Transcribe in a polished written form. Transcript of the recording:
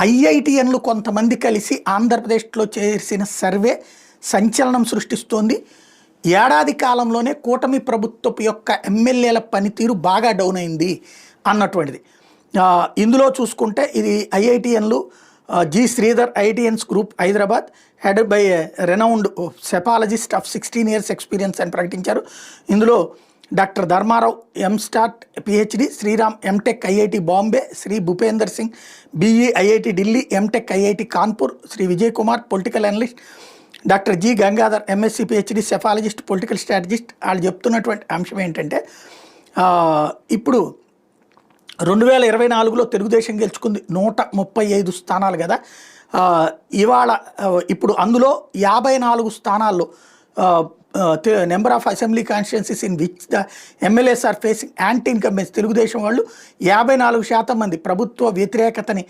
ఐఐటిఎన్లు కొంతమంది కలిసి ఆంధ్రప్రదేశ్లో చేసిన సర్వే సంచలనం సృష్టిస్తోంది. ఏడాది కాలంలోనే కూటమి ప్రభుత్వపు యొక్క ఎమ్మెల్యేల పనితీరు బాగా డౌన్ అయింది అన్నటువంటిది. ఇందులో చూసుకుంటే ఇది ఐఐటిఎన్లు G Sridhar IITians group Hyderabad headed by renowned psephologist of 16 years experience అని ప్రకటించారు. ఇందులో doctor Dharmarao MStat PhD, Sriram MTech IIT Bombay, Shri Bhupender Singh BE IIT Delhi, MTech IIT Kanpur, Shri Vijay Kumar political analyst, doctor G Gangadhar MSc PhD psephologist political strategist. వాళ్ళు చెప్తున్నటువంటి అంశం ఏంటంటే ఇప్పుడు 2024లో తెలుగుదేశం గెలుచుకుంది 135 స్థానాలు కదా. ఇవాళ ఇప్పుడు అందులో 54 స్థానాల్లో number of assembly constituencies in which the MLAs are facing anti incumbency. Telugu Desam వాళ్ళు 54% మంది ప్రభుత్వ వ్యతిరేకతని